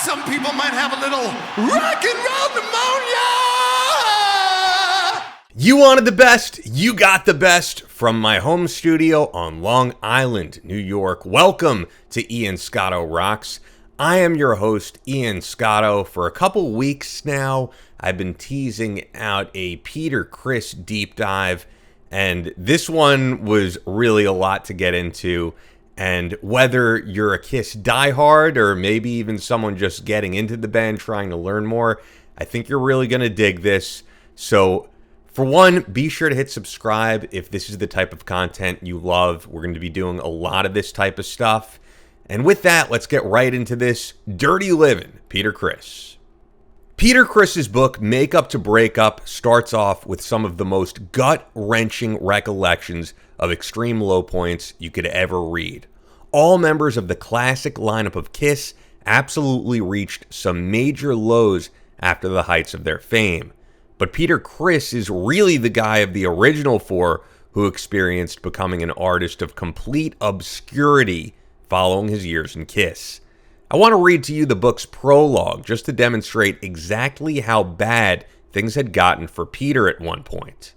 Some people might have a little rock and roll pneumonia. You wanted the best, you got the best from my home studio on Long Island, New York. Welcome to Ian Scotto Rocks. I am your host, Ian Scotto. For a couple weeks now, I've been teasing out a Peter Criss deep dive, and this one was really a lot to get into. And whether you're a Kiss diehard or maybe even someone just getting into the band trying to learn more, I think you're really going to dig this. So, for one, be sure to hit subscribe if this is the type of content you love. We're going to be doing a lot of this type of stuff. And with that, let's get right into this. Dirty Livin', Peter Criss. Peter Criss's book, Make Up to Break Up, starts off with some of the most gut-wrenching recollections of extreme low points you could ever read. All members of the classic lineup of Kiss absolutely reached some major lows after the heights of their fame. But Peter Criss is really the guy of the original four who experienced becoming an artist of complete obscurity following his years in Kiss. I want to read to you the book's prologue just to demonstrate exactly how bad things had gotten for Peter at one point.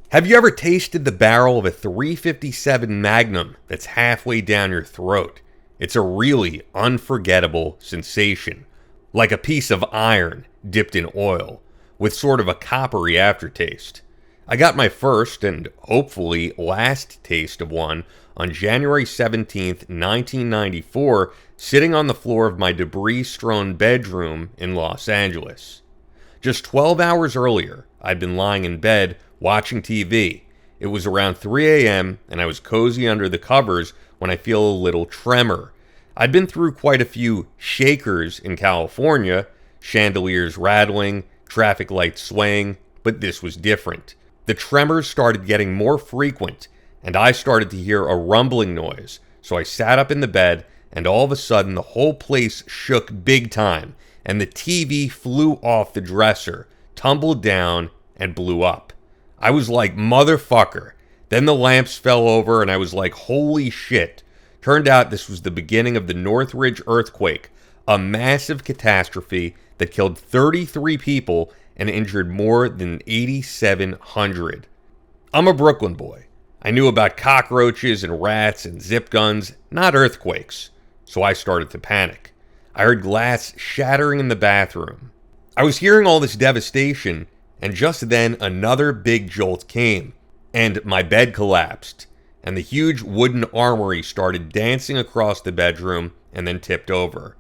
Have you ever tasted the barrel of a .357 Magnum that's halfway down your throat? It's a really unforgettable sensation, like a piece of iron dipped in oil, with sort of a coppery aftertaste. I got my first and hopefully last taste of one on January 17th, 1994, sitting on the floor of my debris-strewn bedroom in Los Angeles. Just 12 hours earlier, I'd been lying in bed watching TV. It was around 3 a.m. and I was cozy under the covers when I feel a little tremor. I'd been through quite a few shakers in California, chandeliers rattling, traffic lights swaying, but this was different. The tremors started getting more frequent, and I started to hear a rumbling noise, so I sat up in the bed, and all of a sudden the whole place shook big time, and the TV flew off the dresser, tumbled down, and blew up. I was like, motherfucker. Then the lamps fell over, and I was like, holy shit. Turned out this was the beginning of the Northridge earthquake, a massive catastrophe that killed 33 people and injured more than 8,700. I'm a Brooklyn boy. I knew about cockroaches and rats and zip guns, not earthquakes. So I started to panic. I heard glass shattering in the bathroom. I was hearing all this devastation, and just then another big jolt came, and my bed collapsed, and the huge wooden armory started dancing across the bedroom and then tipped over.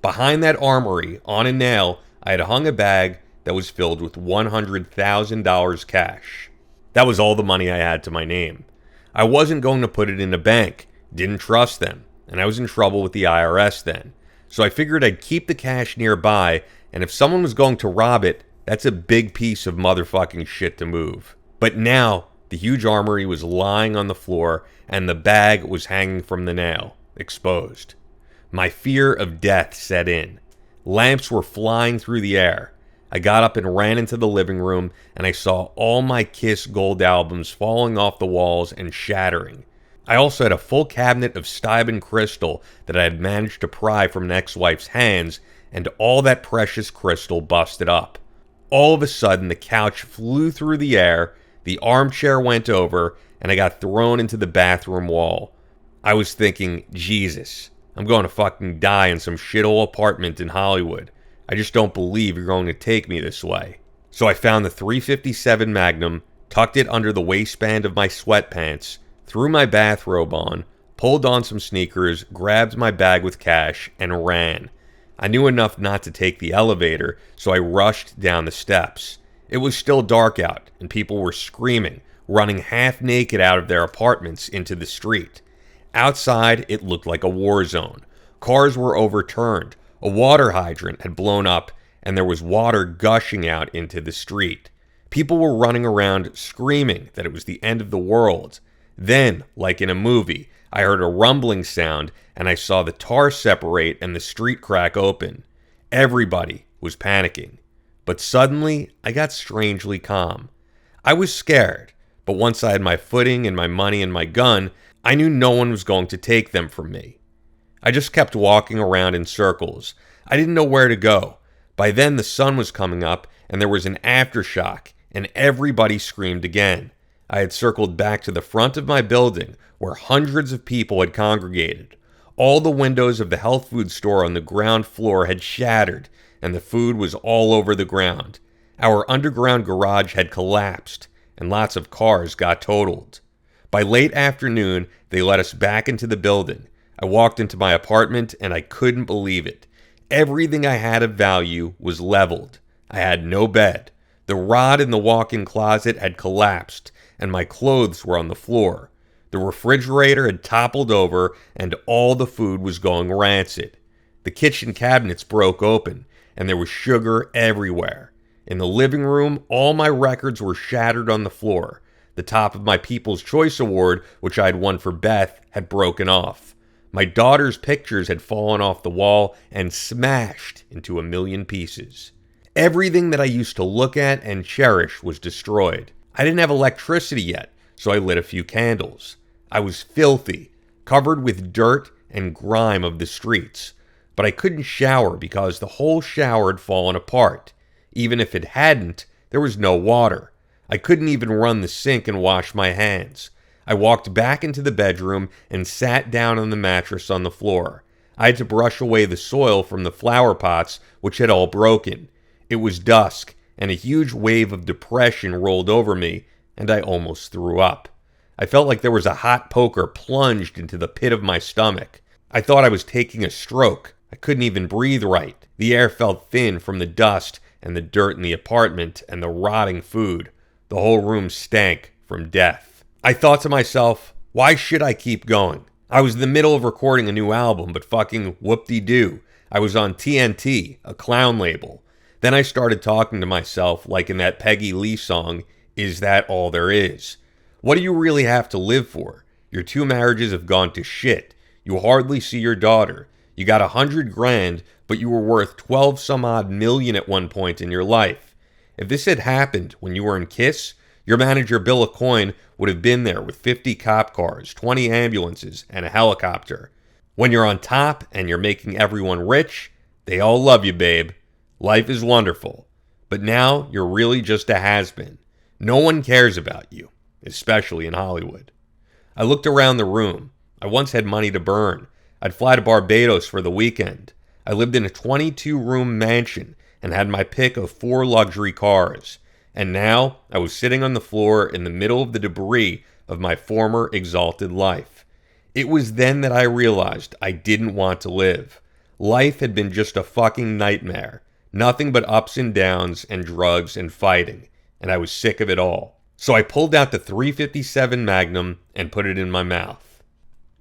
Behind that armory, on a nail, I had hung a bag that was filled with $100,000 cash. That was all the money I had to my name. I wasn't going to put it in a bank, didn't trust them, and I was in trouble with the IRS then. So I figured I'd keep the cash nearby, and if someone was going to rob it, that's a big piece of motherfucking shit to move. But now, the huge armory was lying on the floor, and the bag was hanging from the nail, exposed. My fear of death set in. Lamps were flying through the air. I got up and ran into the living room, and I saw all my Kiss gold albums falling off the walls and shattering. I also had a full cabinet of Steuben crystal that I had managed to pry from an ex-wife's hands, and all that precious crystal busted up. All of a sudden, the couch flew through the air, the armchair went over, and I got thrown into the bathroom wall. I was thinking, Jesus, I'm going to fucking die in some shithole apartment in Hollywood. I just don't believe you're going to take me this way. So I found the .357 Magnum, tucked it under the waistband of my sweatpants, threw my bathrobe on, pulled on some sneakers, grabbed my bag with cash, and ran. I knew enough not to take the elevator, so I rushed down the steps. It was still dark out, and people were screaming, running half naked out of their apartments into the street. Outside, it looked like a war zone. Cars were overturned, a water hydrant had blown up, and there was water gushing out into the street. People were running around screaming that it was the end of the world. Then, like in a movie, I heard a rumbling sound, and I saw the tar separate and the street crack open. Everybody was panicking. But suddenly, I got strangely calm. I was scared, but once I had my footing and my money and my gun, I knew no one was going to take them from me. I just kept walking around in circles. I didn't know where to go. By then the sun was coming up and there was an aftershock and everybody screamed again. I had circled back to the front of my building where hundreds of people had congregated. All the windows of the health food store on the ground floor had shattered and the food was all over the ground. Our underground garage had collapsed and lots of cars got totaled. By late afternoon, they let us back into the building. I walked into my apartment and I couldn't believe it. Everything I had of value was leveled. I had no bed. The rod in the walk-in closet had collapsed and my clothes were on the floor. The refrigerator had toppled over and all the food was going rancid. The kitchen cabinets broke open and there was sugar everywhere. In the living room, all my records were shattered on the floor. The top of my People's Choice Award, which I had won for Beth, had broken off. My daughter's pictures had fallen off the wall and smashed into a million pieces. Everything that I used to look at and cherish was destroyed. I didn't have electricity yet, so I lit a few candles. I was filthy, covered with dirt and grime of the streets. But I couldn't shower because the whole shower had fallen apart. Even if it hadn't, there was no water. I couldn't even run the sink and wash my hands. I walked back into the bedroom and sat down on the mattress on the floor. I had to brush away the soil from the flower pots, which had all broken. It was dusk, and a huge wave of depression rolled over me, and I almost threw up. I felt like there was a hot poker plunged into the pit of my stomach. I thought I was taking a stroke. I couldn't even breathe right. The air felt thin from the dust and the dirt in the apartment and the rotting food. The whole room stank from death. I thought to myself, why should I keep going? I was in the middle of recording a new album, but fucking whoop-de-doo. I was on TNT, a clown label. Then I started talking to myself like in that Peggy Lee song, Is That All There Is? What do you really have to live for? Your 2 marriages have gone to shit. You hardly see your daughter. You got $100 grand, but you were worth 12 some odd million at one point in your life. If this had happened when you were in KISS, your manager Bill Aucoin would have been there with 50 cop cars, 20 ambulances, and a helicopter. When you're on top and you're making everyone rich, they all love you, babe. Life is wonderful. But now you're really just a has-been. No one cares about you, especially in Hollywood. I looked around the room. I once had money to burn. I'd fly to Barbados for the weekend. I lived in a 22-room mansion and had my pick of 4 luxury cars. And now I was sitting on the floor in the middle of the debris of my former exalted life. It was then that I realized I didn't want to live. Life had been just a fucking nightmare. Nothing but ups and downs and drugs and fighting. And I was sick of it all. So I pulled out the .357 Magnum and put it in my mouth.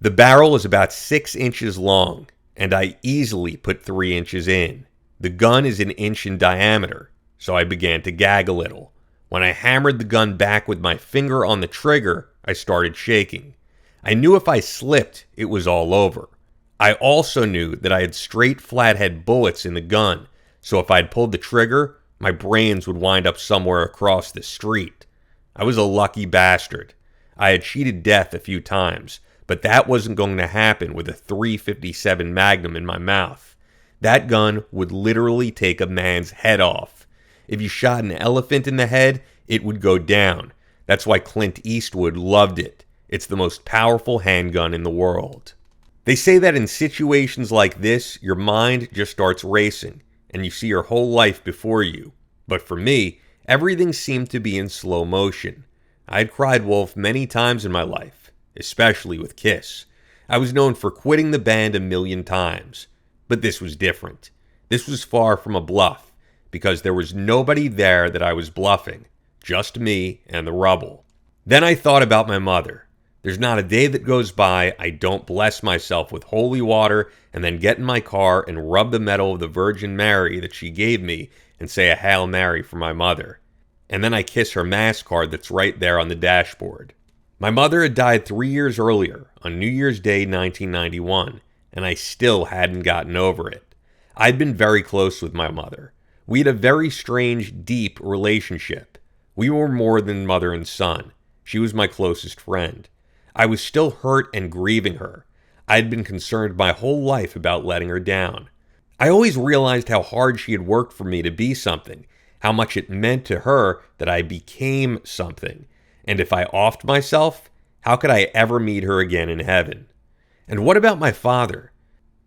The barrel is about 6 inches long, and I easily put 3 inches in. The gun is an inch in diameter, so I began to gag a little. When I hammered the gun back with my finger on the trigger, I started shaking. I knew if I slipped, it was all over. I also knew that I had straight flathead bullets in the gun, so if I'd pulled the trigger, my brains would wind up somewhere across the street. I was a lucky bastard. I had cheated death a few times, but that wasn't going to happen with a .357 Magnum in my mouth. That gun would literally take a man's head off. If you shot an elephant in the head, it would go down. That's why Clint Eastwood loved it. It's the most powerful handgun in the world. They say that in situations like this, your mind just starts racing, and you see your whole life before you. But for me, everything seemed to be in slow motion. I had cried wolf many times in my life, especially with KISS. I was known for quitting the band a million times. But this was different. This was far from a bluff, because there was nobody there that I was bluffing, just me and the rubble. Then I thought about my mother. There's not a day that goes by I don't bless myself with holy water and then get in my car and rub the medal of the Virgin Mary that she gave me and say a Hail Mary for my mother. And then I kiss her Mass card that's right there on the dashboard. My mother had died 3 years earlier, on New Year's Day 1991, and I still hadn't gotten over it. I'd been very close with my mother. We had a very strange, deep relationship. We were more than mother and son. She was my closest friend. I was still hurt and grieving her. I had been concerned my whole life about letting her down. I always realized how hard she had worked for me to be something, how much it meant to her that I became something. And if I offed myself, how could I ever meet her again in heaven? And what about my father?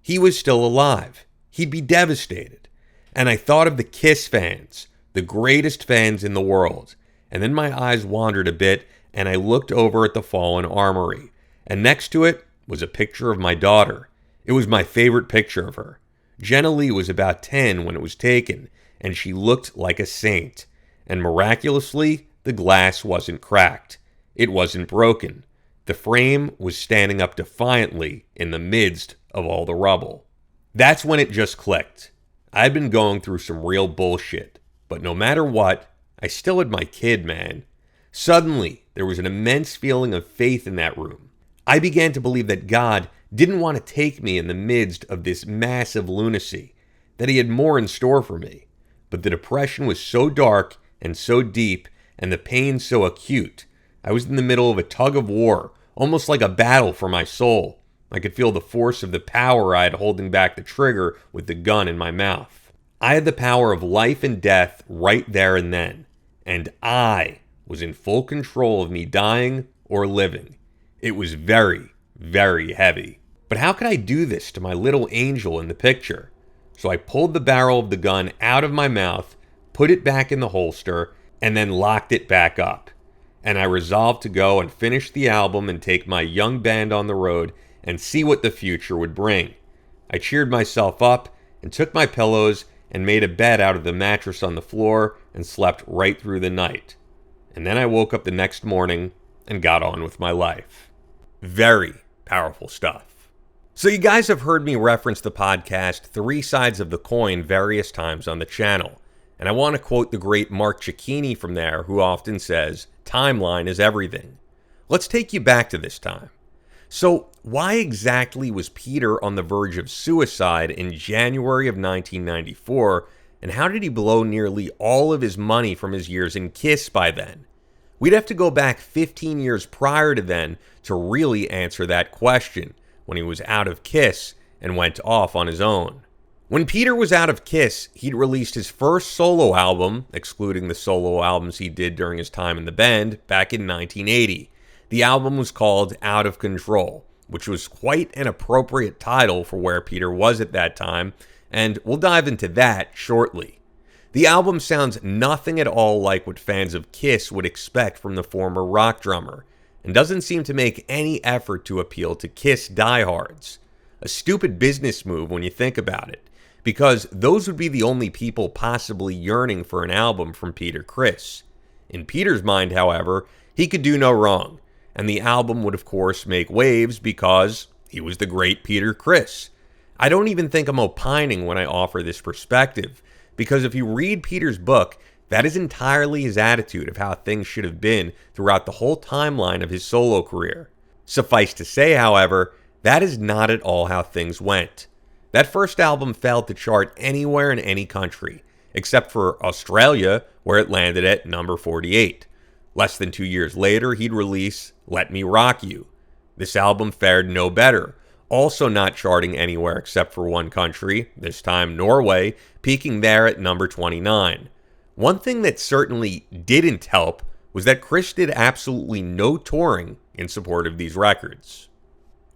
He was still alive. He'd be devastated. And I thought of the Kiss fans, the greatest fans in the world. And then my eyes wandered a bit, and I looked over at the fallen armory. And next to it was a picture of my daughter. It was my favorite picture of her. Jenna Lee was about 10 when it was taken, and she looked like a saint. And miraculously, the glass wasn't cracked. It wasn't broken. The frame was standing up defiantly in the midst of all the rubble. That's when it just clicked. I'd been going through some real bullshit, but no matter what, I still had my kid, man. Suddenly, there was an immense feeling of faith in that room. I began to believe that God didn't want to take me in the midst of this massive lunacy, that he had more in store for me. But the depression was so dark and so deep, and the pain so acute. I was in the middle of a tug of war, almost like a battle for my soul. I could feel the force of the power I had holding back the trigger with the gun in my mouth. I had the power of life and death right there and then, and I was in full control of me dying or living. It was very, very heavy. But how could I do this to my little angel in the picture? So I pulled the barrel of the gun out of my mouth, put it back in the holster, and then locked it back up. And I resolved to go and finish the album and take my young band on the road and see what the future would bring. I cheered myself up and took my pillows and made a bed out of the mattress on the floor and slept right through the night. And then I woke up the next morning and got on with my life. Very powerful stuff. So you guys have heard me reference the podcast Three Sides of the Coin various times on the channel. And I want to quote the great Mark Cicchini from there, who often says, "Timeline is everything." Let's take you back to this time. So why exactly was Peter on the verge of suicide in January of 1994, and how did he blow nearly all of his money from his years in Kiss by then? We'd have to go back 15 years prior to then to really answer that question, when he was out of Kiss and went off on his own. When Peter was out of Kiss, he'd released his first solo album, excluding the solo albums he did during his time in the band, back in 1980. The album was called Out of Control, which was quite an appropriate title for where Peter was at that time, and we'll dive into that shortly. The album sounds nothing at all like what fans of Kiss would expect from the former rock drummer, and doesn't seem to make any effort to appeal to Kiss diehards. A stupid business move when you think about it, because those would be the only people possibly yearning for an album from Peter Criss. In Peter's mind, however, he could do no wrong, and the album would of course make waves because he was the great Peter Criss. I don't even think I'm opining when I offer this perspective, because if you read Peter's book, that is entirely his attitude of how things should have been throughout the whole timeline of his solo career. Suffice to say, however, that is not at all how things went. That first album failed to chart anywhere in any country, except for Australia, where it landed at number 48. Less than 2 years later, he'd release Let Me Rock You. This album fared no better, also not charting anywhere except for one country, this time Norway, peaking there at number 29. One thing that certainly didn't help was that Criss did absolutely no touring in support of these records.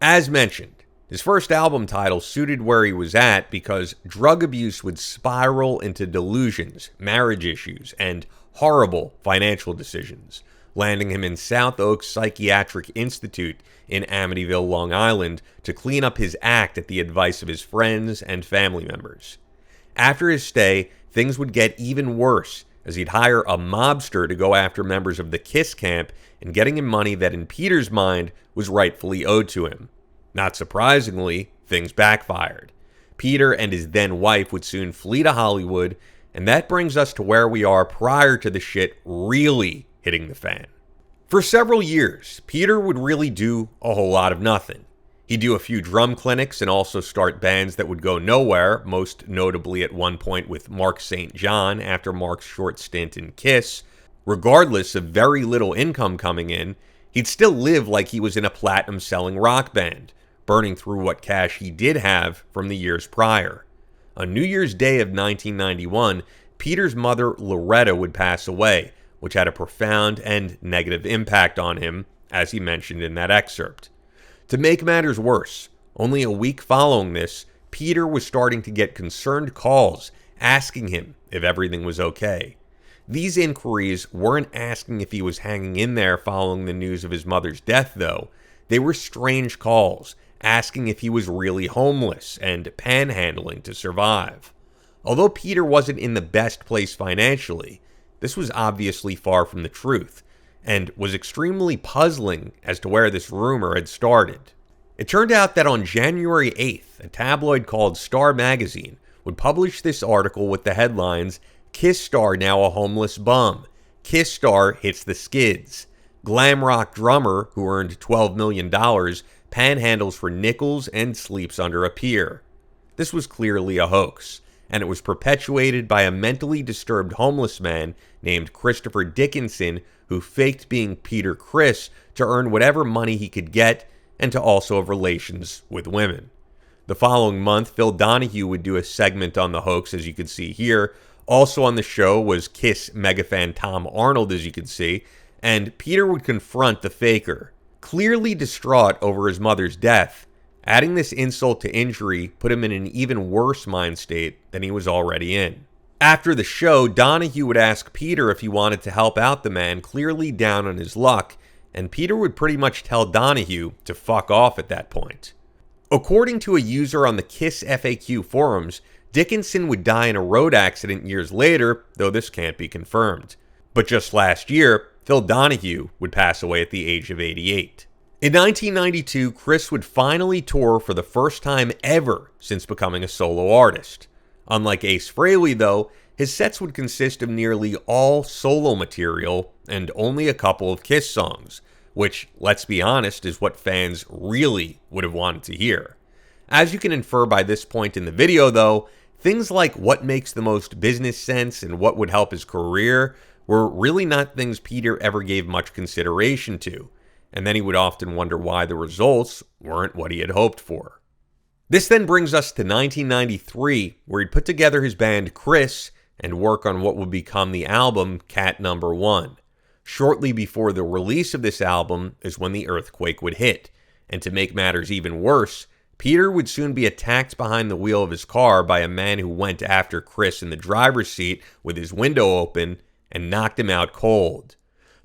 As mentioned, his first album title suited where he was at because drug abuse would spiral into delusions, marriage issues, and horrible financial decisions, landing him in South Oaks Psychiatric Institute in Amityville, Long Island, to clean up his act at the advice of his friends and family members. After his stay, things would get even worse, as he'd hire a mobster to go after members of the Kiss camp and getting him money that in Peter's mind was rightfully owed to him. Not surprisingly, things backfired. Peter and his then wife would soon flee to Hollywood, and that brings us to where we are prior to the shit really hitting the fan. For several years, Peter would really do a whole lot of nothing. He'd do a few drum clinics and also start bands that would go nowhere, most notably at one point with Mark St. John after Mark's short stint in Kiss. Regardless of very little income coming in, he'd still live like he was in a platinum-selling rock band, burning through what cash he did have from the years prior. On New Year's Day of 1991, Peter's mother, Loretta, would pass away, which had a profound and negative impact on him, as he mentioned in that excerpt. To make matters worse, only a week following this, Peter was starting to get concerned calls asking him if everything was okay. These inquiries weren't asking if he was hanging in there following the news of his mother's death, though. They were strange calls asking if he was really homeless and panhandling to survive. Although Peter wasn't in the best place financially, this was obviously far from the truth, and was extremely puzzling as to where this rumor had started. It turned out that on January 8th, a tabloid called Star Magazine would publish this article with the headlines, "Kiss Star Now a Homeless Bum. Kiss Star Hits the Skids. Glam rock drummer who earned $12 million panhandles for nickels and sleeps under a pier." This was clearly a hoax, and it was perpetuated by a mentally disturbed homeless man named Christopher Dickinson who faked being Peter Criss to earn whatever money he could get and to also have relations with women. The following month, Phil Donahue would do a segment on the hoax, as you can see here. Also on the show was Kiss megafan Tom Arnold, as you can see, and Peter would confront the faker. Clearly distraught over his mother's death, adding this insult to injury put him in an even worse mind state than he was already in. After the show, Donahue would ask Peter if he wanted to help out the man, clearly down on his luck, and Peter would pretty much tell Donahue to fuck off at that point. According to a user on the Kiss FAQ forums, Dickinson would die in a road accident years later, though this can't be confirmed. But just last year, Phil Donahue would pass away at the age of 88. In 1992, Criss would finally tour for the first time ever since becoming a solo artist. Unlike Ace Frehley, though, his sets would consist of nearly all solo material and only a couple of Kiss songs, which, let's be honest, is what fans really would have wanted to hear. As you can infer by this point in the video, though, things like what makes the most business sense and what would help his career were really not things Peter ever gave much consideration to, and then he would often wonder why the results weren't what he had hoped for. This then brings us to 1993, where he'd put together his band Criss and work on what would become the album Cat Number 1. Shortly before the release of this album is when the earthquake would hit, and to make matters even worse, Peter would soon be attacked behind the wheel of his car by a man who went after Criss in the driver's seat with his window open and knocked him out cold.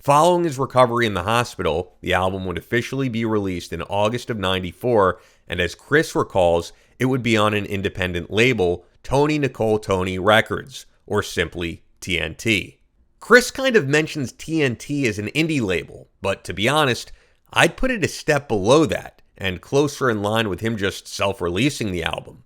Following his recovery in the hospital, the album would officially be released in August of '94, and as Criss recalls, it would be on an independent label, Tony Nicole Tony Records, or simply TNT. Criss kind of mentions TNT as an indie label, but to be honest, I'd put it a step below that, and closer in line with him just self-releasing the album.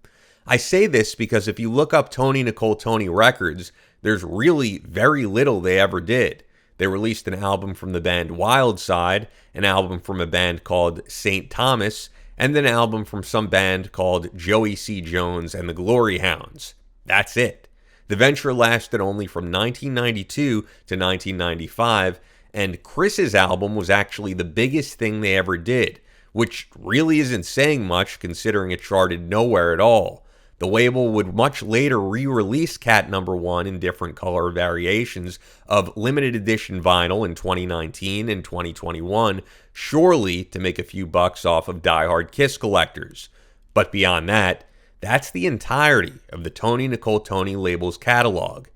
I say this because if you look up Tony Nicole Tony Records, there's really very little they ever did. They released an album from the band Wildside, an album from a band called St. Thomas, and an album from some band called Joey C. Jones and the Glory Hounds. That's it. The venture lasted only from 1992 to 1995, and Criss's album was actually the biggest thing they ever did, which really isn't saying much considering it charted nowhere at all. The label would much later re-release Cat Number 1 in different color variations of limited edition vinyl in 2019 and 2021, surely to make a few bucks off of diehard Kiss collectors. But beyond that, that's the entirety of the Tony Nicole Tony label's catalog.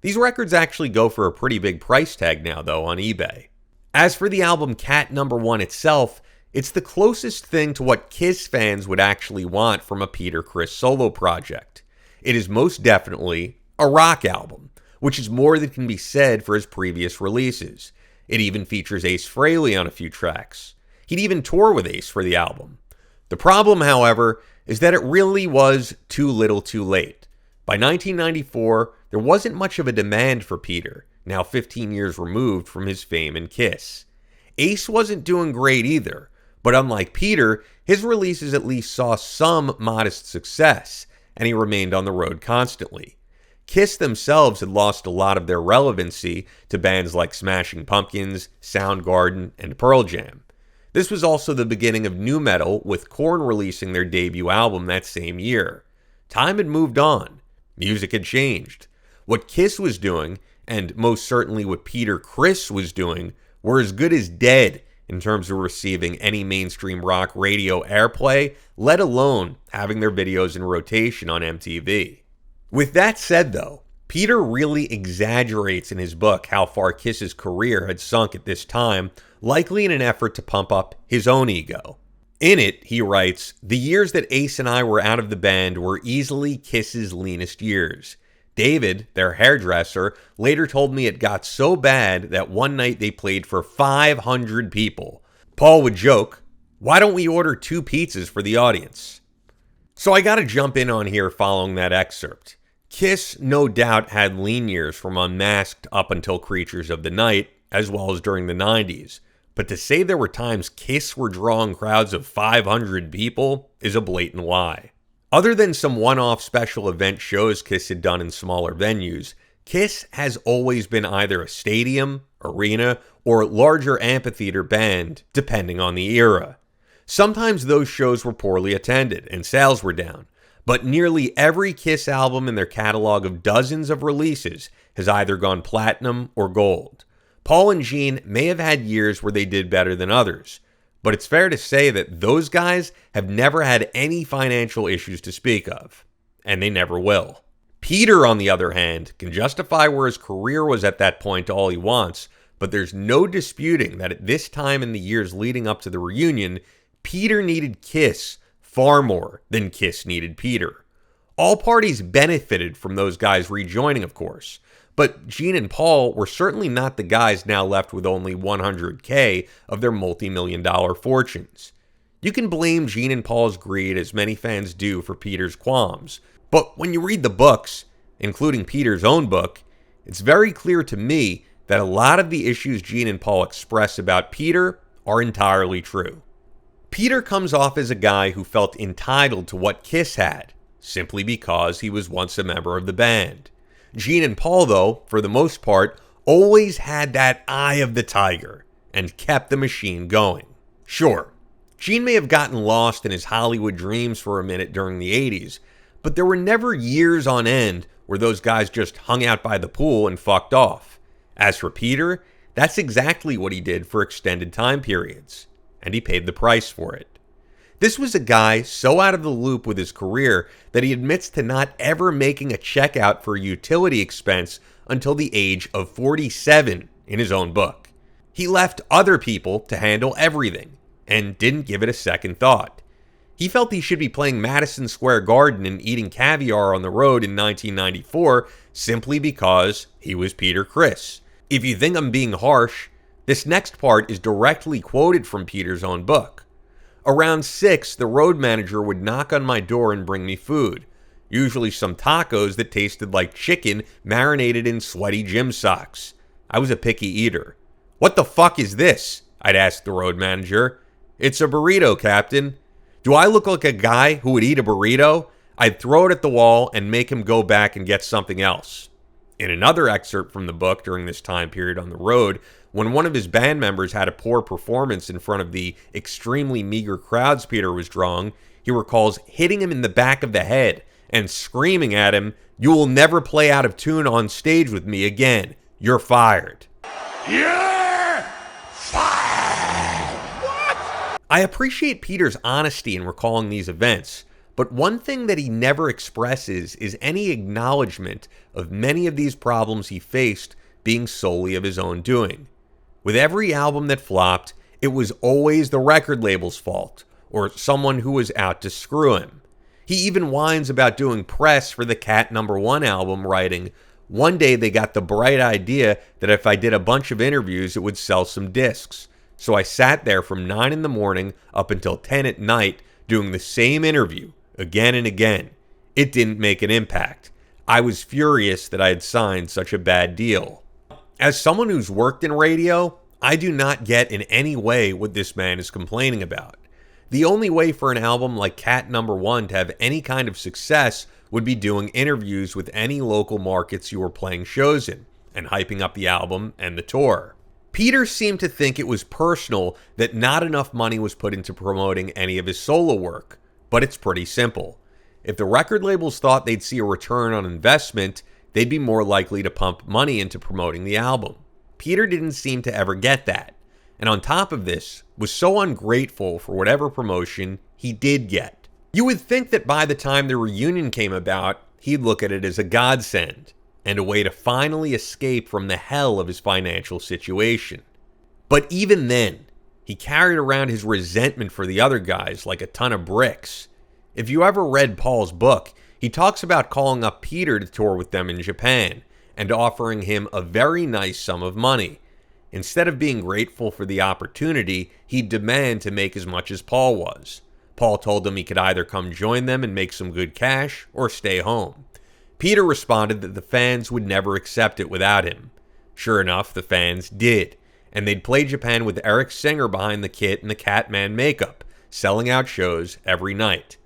These records actually go for a pretty big price tag now, though, on eBay. As for the album Cat Number 1 itself, it's the closest thing to what Kiss fans would actually want from a Peter Criss solo project. It is most definitely a rock album, which is more than can be said for his previous releases. It even features Ace Frehley on a few tracks. He'd even tour with Ace for the album. The problem, however, is that it really was too little too late. By 1994, there wasn't much of a demand for Peter, now 15 years removed from his fame in Kiss. Ace wasn't doing great either, but unlike Peter, his releases at least saw some modest success, and he remained on the road constantly. Kiss themselves had lost a lot of their relevancy to bands like Smashing Pumpkins, Soundgarden, and Pearl Jam. This was also the beginning of nu metal, with Korn releasing their debut album that same year. Time had moved on, Music had changed. What Kiss was doing, and most certainly what Peter Criss was doing, were as good as dead in terms of receiving any mainstream rock radio airplay, let alone having their videos in rotation on MTV. With that said, though, Peter really exaggerates in his book how far Kiss's career had sunk at this time, likely in an effort to pump up his own ego. In it, he writes, "The years that Ace and I were out of the band were easily Kiss's leanest years. David, their hairdresser, later told me it got so bad that one night they played for 500 people. Paul would joke, 'Why don't we order 2 pizzas for the audience?'" So I gotta jump in on here following that excerpt. Kiss no doubt had lean years from Unmasked up until Creatures of the Night, as well as during the 90s. But to say there were times Kiss were drawing crowds of 500 people is a blatant lie. Other than some one-off special event shows Kiss had done in smaller venues, Kiss has always been either a stadium, arena, or larger amphitheater band, depending on the era. Sometimes those shows were poorly attended and sales were down, but nearly every Kiss album in their catalog of dozens of releases has either gone platinum or gold. Paul and Gene may have had years where they did better than others, but it's fair to say that those guys have never had any financial issues to speak of, and they never will. Peter, on the other hand, can justify where his career was at that point all he wants, but there's no disputing that at this time in the years leading up to the reunion, Peter needed Kiss far more than Kiss needed Peter. All parties benefited from those guys rejoining, of course, but Gene and Paul were certainly not the guys now left with only $100K of their multi-million-dollar fortunes. You can blame Gene and Paul's greed, as many fans do, for Peter's qualms, but when you read the books, including Peter's own book, it's very clear to me that a lot of the issues Gene and Paul express about Peter are entirely true. Peter comes off as a guy who felt entitled to what Kiss had, simply because he was once a member of the band. Gene and Paul, though, for the most part, always had that eye of the tiger and kept the machine going. Sure, Gene may have gotten lost in his Hollywood dreams for a minute during the 80s, but there were never years on end where those guys just hung out by the pool and fucked off. As for Peter, that's exactly what he did for extended time periods, and he paid the price for it. This was a guy so out of the loop with his career that he admits to not ever making a check out for a utility expense until the age of 47 in his own book. He left other people to handle everything and didn't give it a second thought. He felt he should be playing Madison Square Garden and eating caviar on the road in 1994 simply because he was Peter Criss. If you think I'm being harsh, this next part is directly quoted from Peter's own book. Around 6, the road manager would knock on my door and bring me food, usually some tacos that tasted like chicken marinated in sweaty gym socks. I was a picky eater. "What the fuck is this?" I'd ask the road manager. "It's a burrito, Captain." Do I look like a guy who would eat a burrito? I'd throw it at the wall and make him go back and get something else. In another excerpt from the book during this time period on the road, when one of his band members had a poor performance in front of the extremely meager crowds Peter was drawing, he recalls hitting him in the back of the head and screaming at him, "You will never play out of tune on stage with me again. You're fired." You're fired! What? I appreciate Peter's honesty in recalling these events, but one thing that he never expresses is any acknowledgement of many of these problems he faced being solely of his own doing. With every album that flopped, it was always the record label's fault, or someone who was out to screw him. He even whines about doing press for the Cat No. 1 album, writing, "One day they got the bright idea that if I did a bunch of interviews, it would sell some discs. So I sat there from 9 in the morning up until 10 at night doing the same interview again and again. It didn't make an impact. I was furious that I had signed such a bad deal." As someone who's worked in radio, I do not get in any way what this man is complaining about. The only way for an album like Cat No. 1 to have any kind of success would be doing interviews with any local markets you were playing shows in, and hyping up the album and the tour. Peter seemed to think it was personal that not enough money was put into promoting any of his solo work, but it's pretty simple. If the record labels thought they'd see a return on investment, they'd be more likely to pump money into promoting the album. Peter didn't seem to ever get that, and on top of this, was so ungrateful for whatever promotion he did get. You would think that by the time the reunion came about, he'd look at it as a godsend, and a way to finally escape from the hell of his financial situation. But even then, he carried around his resentment for the other guys like a ton of bricks. If you ever read Paul's book, he talks about calling up Peter to tour with them in Japan and offering him a very nice sum of money. Instead of being grateful for the opportunity, he'd demand to make as much as Paul was. Paul told him he could either come join them and make some good cash or stay home. Peter responded that the fans would never accept it without him. Sure enough, the fans did, and they'd play Japan with Eric Singer behind the kit and the Catman makeup, selling out shows every night.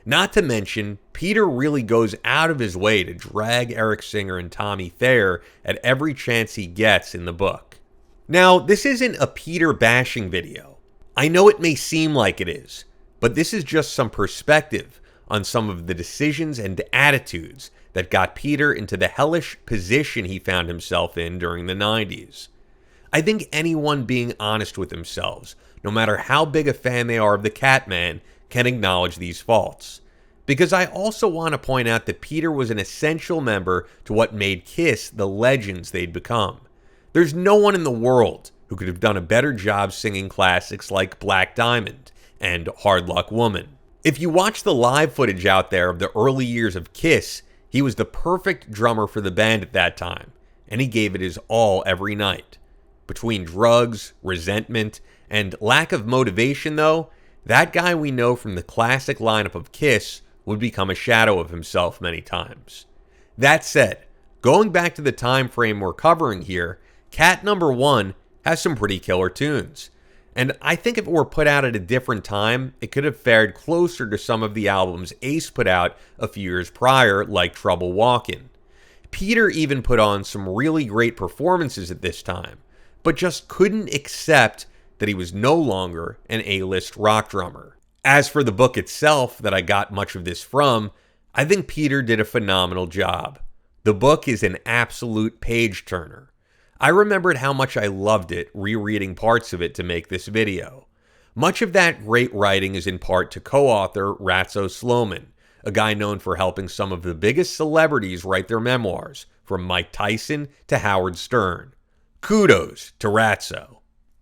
Not to mention, Peter really goes out of his way to drag Eric Singer and Tommy Thayer at every chance he gets in the book. Now, this isn't a Peter bashing video. I know it may seem like it is, but this is just some perspective on some of the decisions and attitudes that got Peter into the hellish position he found himself in during the 90s. I think anyone being honest with themselves, no matter how big a fan they are of the Catman, can acknowledge these faults. Because I also want to point out that Peter was an essential member to what made Kiss the legends they'd become. There's no one in the world who could have done a better job singing classics like Black Diamond and Hard Luck Woman. If you watch the live footage out there of the early years of Kiss, he was the perfect drummer for the band at that time, and he gave it his all every night. Between drugs, resentment, and lack of motivation, though, that guy we know from the classic lineup of Kiss would become a shadow of himself many times. That said, going back to the time frame we're covering here, Cat Number 1 has some pretty killer tunes. And I think if it were put out at a different time, it could have fared closer to some of the albums Ace put out a few years prior, like Trouble Walkin'. Peter even put on some really great performances at this time, but just couldn't accept that he was no longer an A-list rock drummer. As for the book itself that I got much of this from, I think Peter did a phenomenal job. The book is an absolute page-turner. I remembered how much I loved it, rereading parts of it to make this video. Much of that great writing is in part to co-author Ratso Sloman, a guy known for helping some of the biggest celebrities write their memoirs, from Mike Tyson to Howard Stern. Kudos to Ratso.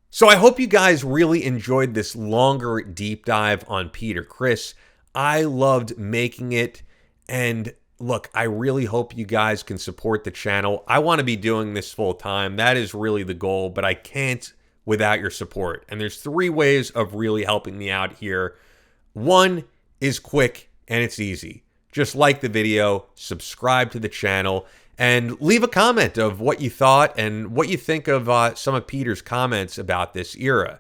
So I hope you guys really enjoyed this longer deep dive on Peter Criss. I loved making it, and look, I really hope you guys can support the channel. I want to be doing this full time. That is really the goal, but I can't without your support. And there's 3 ways of really helping me out here. One is quick and it's easy. Just like the video, subscribe to the channel, and leave a comment of what you thought and what you think of some of Peter's comments about this era.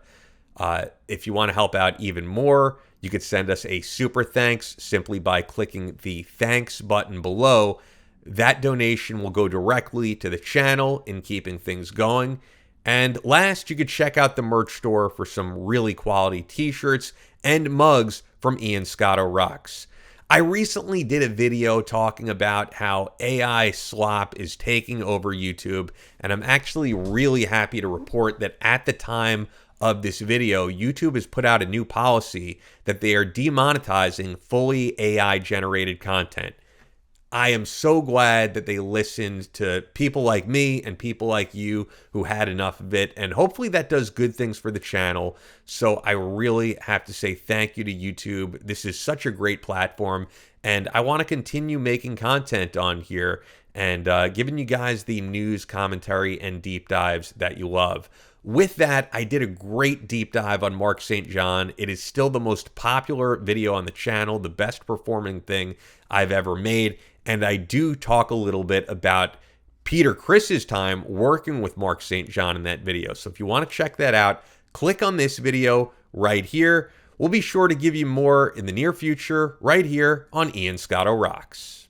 If you want to help out even more, you could send us a super thanks simply by clicking the thanks button below. That donation will go directly to the channel in keeping things going. And last, you could check out the merch store for some really quality t-shirts and mugs from Ian Scotto Rocks. I recently did a video talking about how AI slop is taking over YouTube, and I'm actually really happy to report that at the time of this video, YouTube has put out a new policy that they are demonetizing fully AI-generated content. I am so glad that they listened to people like me and people like you who had enough of it, and hopefully that does good things for the channel. So I really have to say thank you to YouTube. This is such a great platform, and I want to continue making content on here and giving you guys the news, commentary, and deep dives that you love. With that, I did a great deep dive on Mark St. John. It is still the most popular video on the channel, the best performing thing I've ever made. And I do talk a little bit about Peter Criss's time working with Mark St. John in that video. So if you want to check that out, click on this video right here. We'll be sure to give you more in the near future right here on Ian Scotto Rocks.